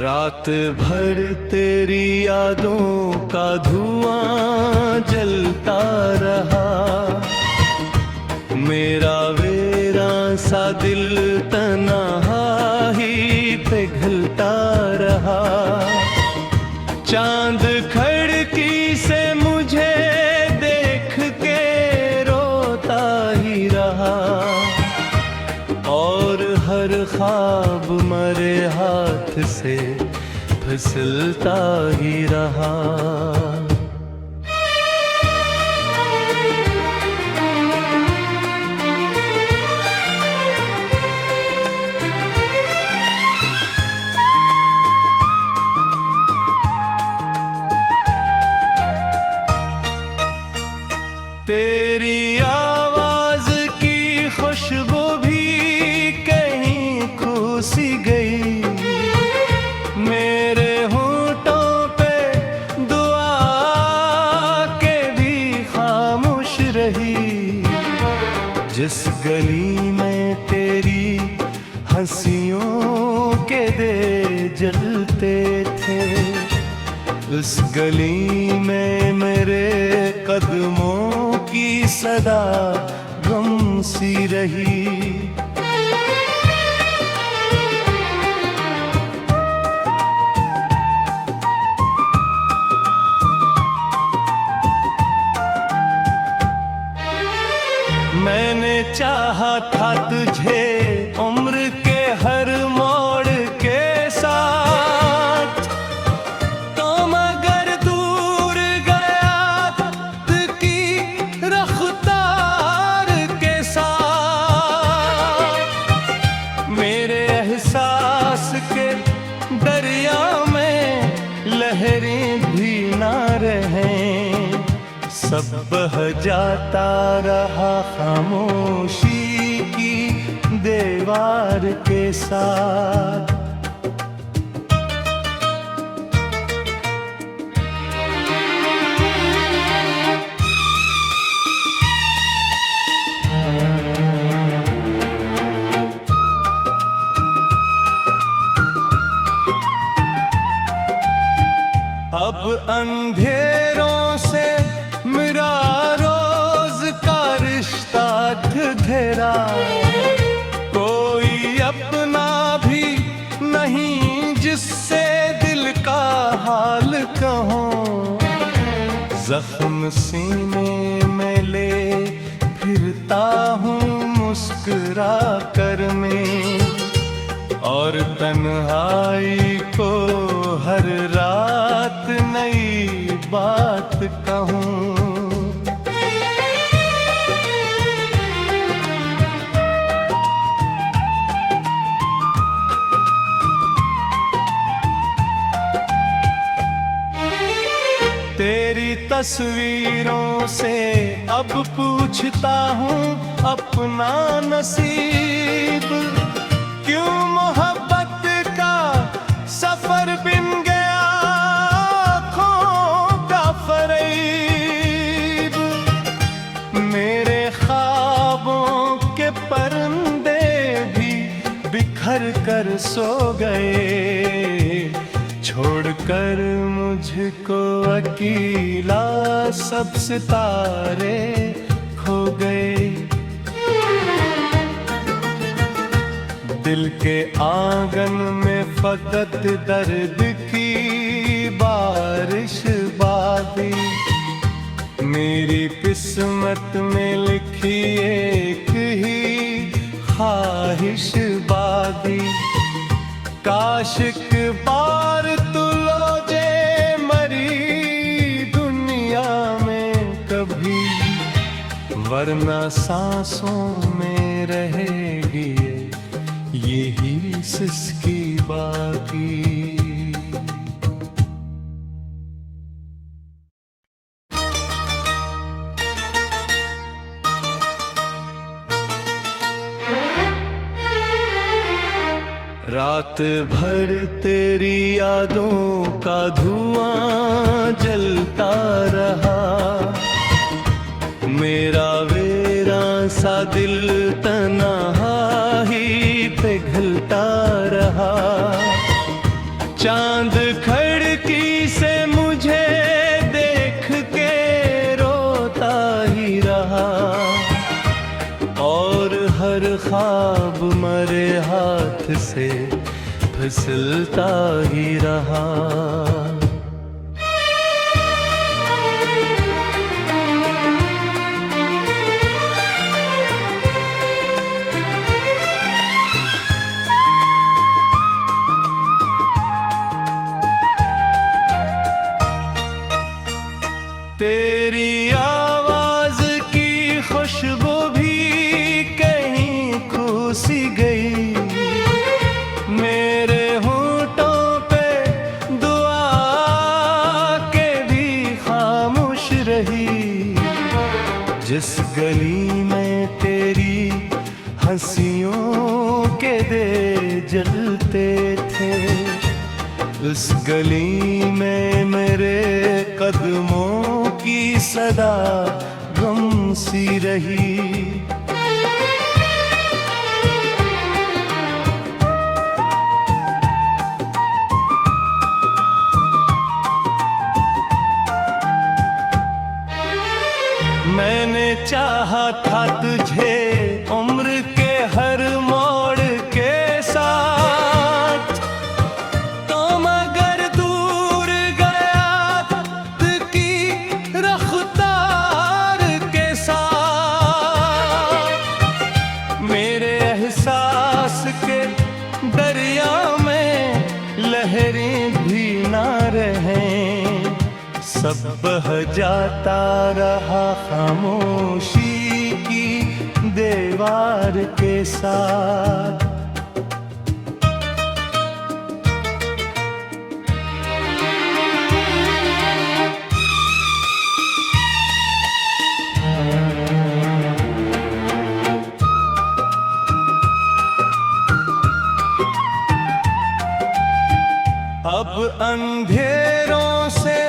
रात भर तेरी यादों का धुआं जलता रहा। मेरा वीरान सा दिल तन्हाई पिघलता रहा। चांद खिड़की से मुझे देख के रोता ही रहा, और हर ख्वाब मरे हाथ से फिसलता ही रहा। तेरी आवाज की खुशबू भी कहीं खो सी गई। मेरे होठों पे दुआ के भी खामोश रही। जिस गली में तेरी हंसियों के दे जलते थे, उस गली में मेरे कदमों की सदा गम सी रही। मैंने चाहा था तुझे उम्र के हर मोड़ के साथ, तो मगर दूर गया वक्त की रफ्तार के साथ। मेरे एहसास के दरिया में लहरें भी ना रहें, सब बह जाता रहा खामोशी की दीवार के साथ। अब अंधेरों से मेरा रोज का रिश्ता ढेरा, कोई अपना भी नहीं जिससे दिल का हाल कहूं। जख्म सीने में ले फिरता हूँ मुस्कुरा कर मैं, और तन्हाई को हर रात नई बात कहूँ। तेरी तस्वीरों से अब पूछता हूँ अपना नसीब, क्यों मोहब्बत का सफर बिन गया आँखों का फरेब। मेरे ख्वाबों के परिंदे भी बिखर कर सो गए, छोड़कर मुझको अकेला सब सितारे खो गए। दिल के आंगन में फकत दर्द की बारिश बादी, मेरी किस्मत में लिखी एक ही ख्वाहिश बादी। काश एक बार तू लौटे मरी दुनिया में कभी, वरना सांसों में रहेगी यही सिसकी बाकी। रात भर तेरी यादों का धुआं जलता रहा। मेरा वीरान सा दिल तन्हाई पिघलता रहा। चांद खिड़की से मुझे देख के रोता ही रहा, और हर ख्वाब मरे हाथ से फिसलता ही रहा। तेरी आवाज की खुशबू भी कहीं खो सी गई, मेरे होठों पे दुआ के भी खामोश रही। जिस गली में तेरी हंसियों के दे जलते थे, उस गली में मेरे कदमों की सदा गम सी रही। मैंने चाहा था तुझे उम्र के हर मोड़ के साथ, तो मगर दूर गया वक्त की रफ्तार के साथ। मेरे एहसास के दरिया में लहरें भी ना रहें, सब बह जाता रहा खामोशी की दीवार के साथ। अब अंधेरों से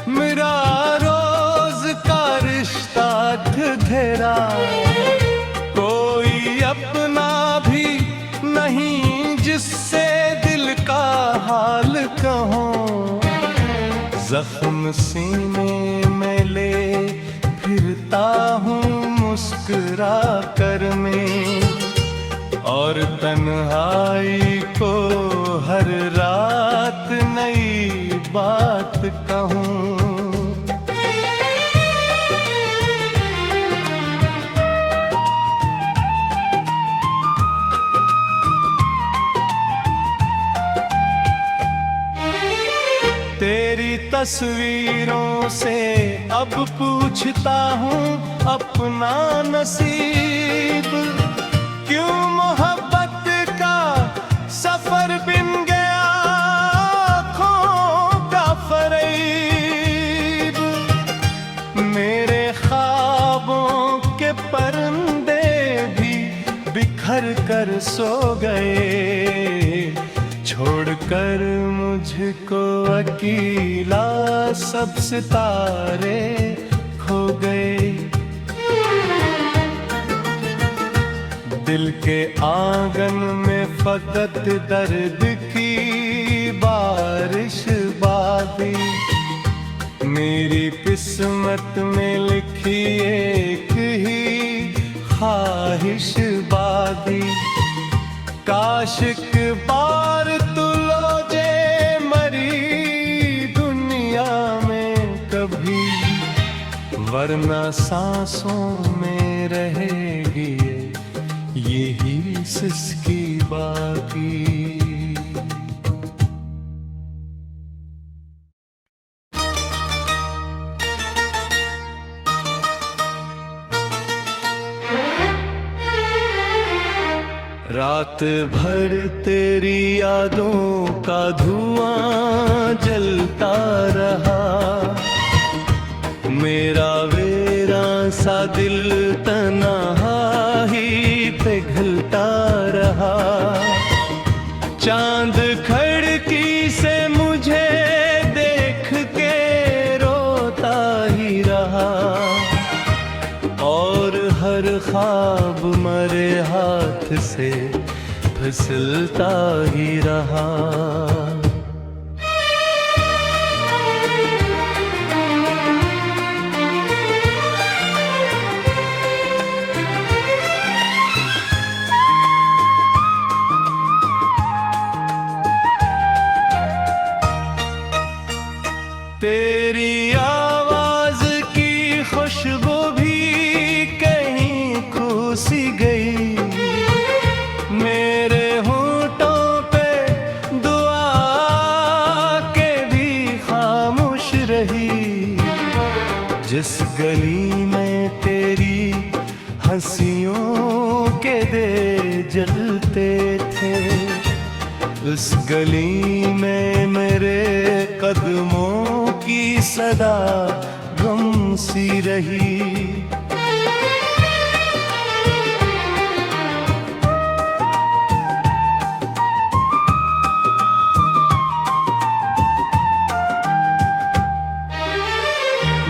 मेरा रोज का रिश्ता घेरा, कोई अपना भी नहीं जिससे दिल का हाल कहूं। जख्म सीने में ले फिरता हूँ मुस्कुरा कर मैं, और तन्हाई को हर रात नई बात कहूँ। तेरी तस्वीरों से अब पूछता हूँ अपना नसीब, क्यों मोहब्बत का सफर बिन गया आँखों का फरेब। मेरे ख्वाबों के परिंदे भी बिखर कर सो गए, छोड़कर मुझको अकेला सब सितारे खो गए। दिल के आंगन में फकत दर्द की बारिश बादी, मेरी किस्मत में लिखी एक ही ख्वाहिश बादी। काश एक बार तू लौटे मरी दुनिया में कभी, वरना सांसों में रहेगी यही सिसकी बाकी। रात भर तेरी यादों का धुआं जलता रहा, मेरा वेरा सा दिल तन्हाई पिघलता रहा। चांद खिड़की से मुझे देख के रोता ही रहा, और हर ख्वाब मरे हाथ से फिसलता ही रहा। गली में तेरी हंसियों के दे जलते थे, उस गली में मेरे कदमों की सदा गम सी रही।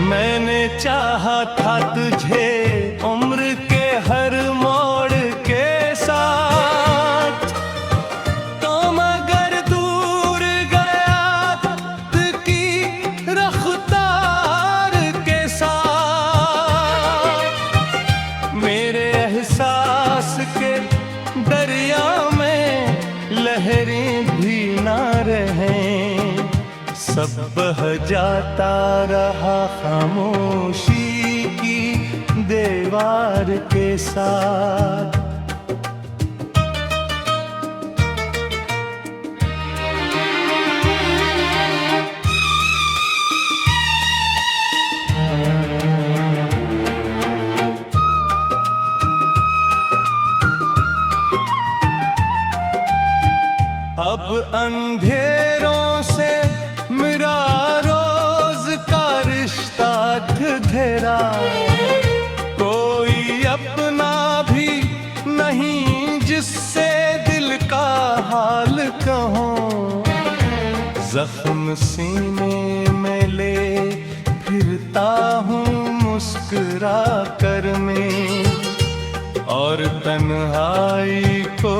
मैंने चाहा था तुझे उम्र के हर मोड़ के साथ, तो मगर दूर गया वक्त की रफ्तार के साथ। मेरे एहसास के दरिया में लहरें भी ना रहें, सब बह जाता रहा खामोशी की दीवार के साथ। अब अंधेरों से मेरा रोज का रिश्ता ढेरा, कोई अपना भी नहीं जिससे दिल का हाल कहूँ। जख्म सीने में ले फिरता हूँ मुस्कुरा कर मैं, और तन्हाई को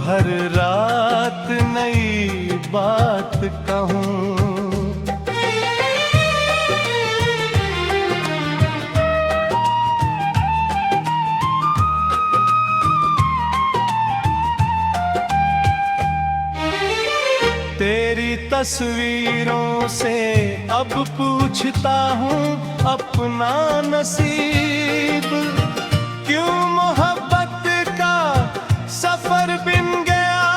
हर रात नई बात कहूँ। तेरी तस्वीरों से अब पूछता हूँ अपना नसीब, क्यों मोहब्बत का सफर बिन गया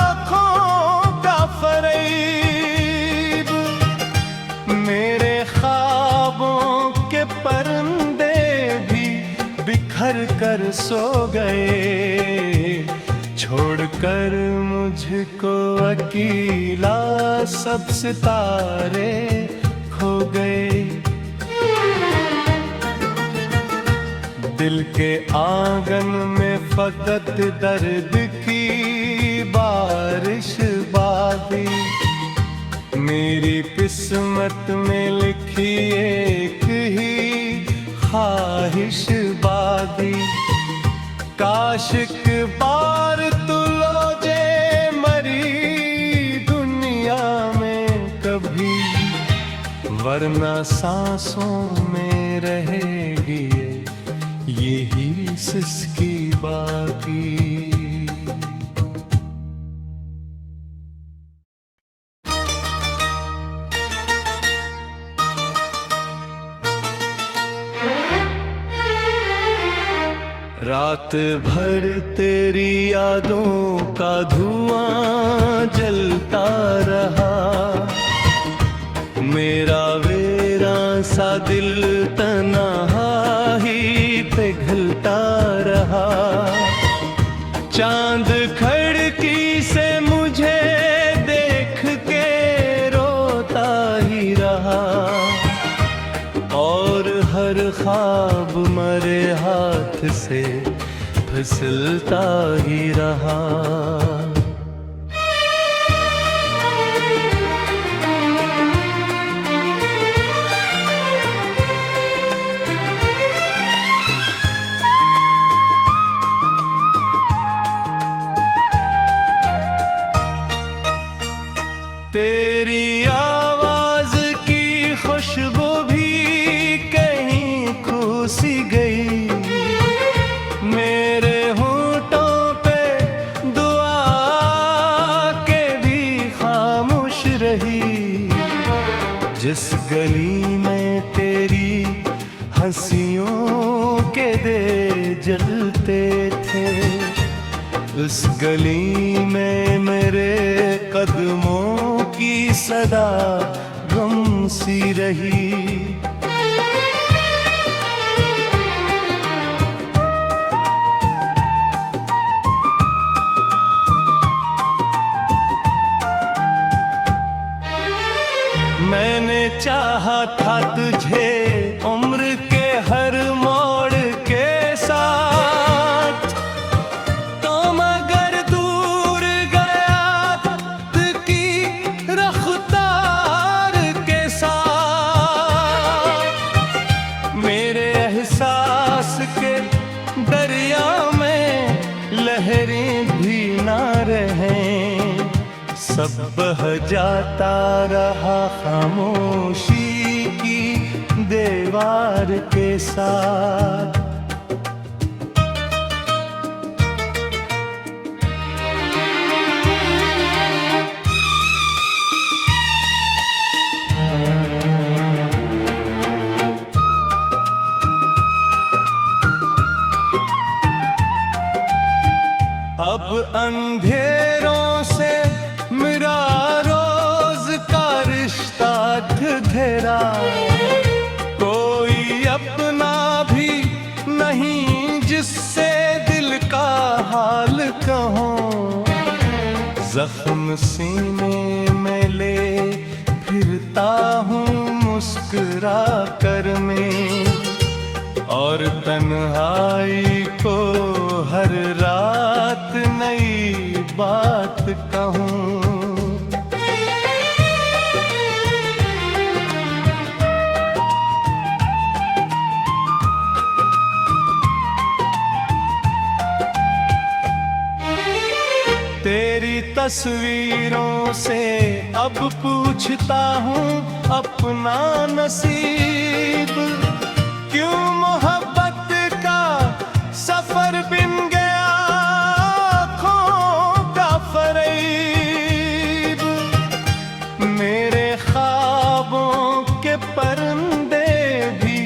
आँखों का फरेब। मेरे ख्वाबों के परिंदे भी बिखर कर सो गए, छोड़कर मुझको अकेला सब सितारे खो गए। दिल के आंगन में फकत दर्द की बारिश बादी, मेरी किस्मत में लिखी एक ही ख्वाहिश बादी। काश एक बार तू लौटे मरी दुनिया में कभी, वरना सांसों में रहेगी यही सिसकी बाकी। रात भर तेरी यादों का धुआं जलता रहा, मेरा वेरान सा दिल तन्हाई पिघलता रहा। चांद खिड़की से मुझे देख के रोता ही रहा, और हर ख्वाब मरे हाथ से फिसलता ही रहा। तेरी आवाज की खुशबू भी कहीं खो सी गई, मेरे होठों पे दुआ के भी खामोश रही। जिस गली में तेरी हंसियों के दे जलते थे, उस गली में मेरे कदमों की सदा गम सी रही। एहसास के दरिया में लहरें भी ना रहें, सब बह जाता रहा खामोशी की दीवार के साथ। अब अंधेरों से मेरा रोज का रिश्ता ढेरा, कोई अपना भी नहीं जिससे दिल का हाल कहूँ। जख्म सीने में ले फिरता हूँ मुस्कुरा कर मैं, और तन्हाई को हर रात नई बात कहूँ। तेरी तस्वीरों से अब पूछता हूँ अपना नसीब, क्यों मोहब्बत का सफर बिन गया आँखों का फरेब। मेरे ख्वाबों के परिंदे भी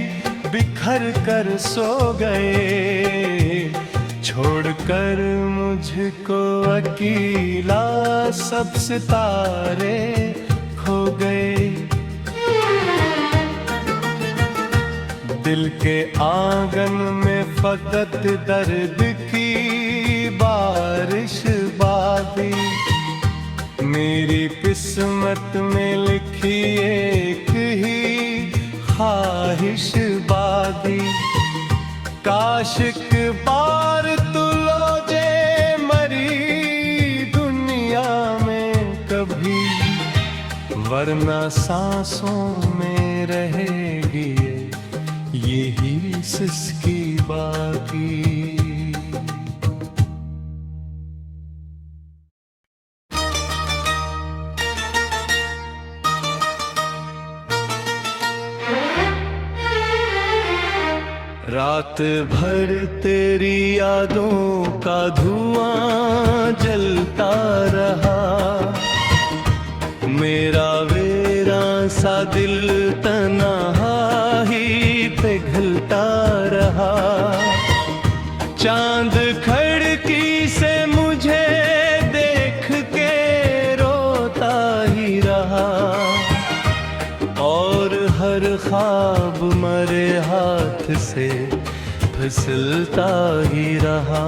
बिखर कर सो गए, छोड़कर मुझको अकेला सब सितारे खो गए। दिल के आंगन में फकत दर्द की बारिश बादी, मेरी किस्मत में लिखी एक ही ख्वाहिश बादी। काश एक बार तू लौटे मरी दुनिया में कभी, वरना सांसों में रहेगी यही सिसकी बाकी। रात भर तेरी यादों का धुआं जलता रहा, मेरा वेरा सा दिल तन्हाई पिघलता रहा। चांद खिड़की से मुझे देख के रोता ही रहा, और हर ख्वाब मरे हाथ से फिसलता ही रहा।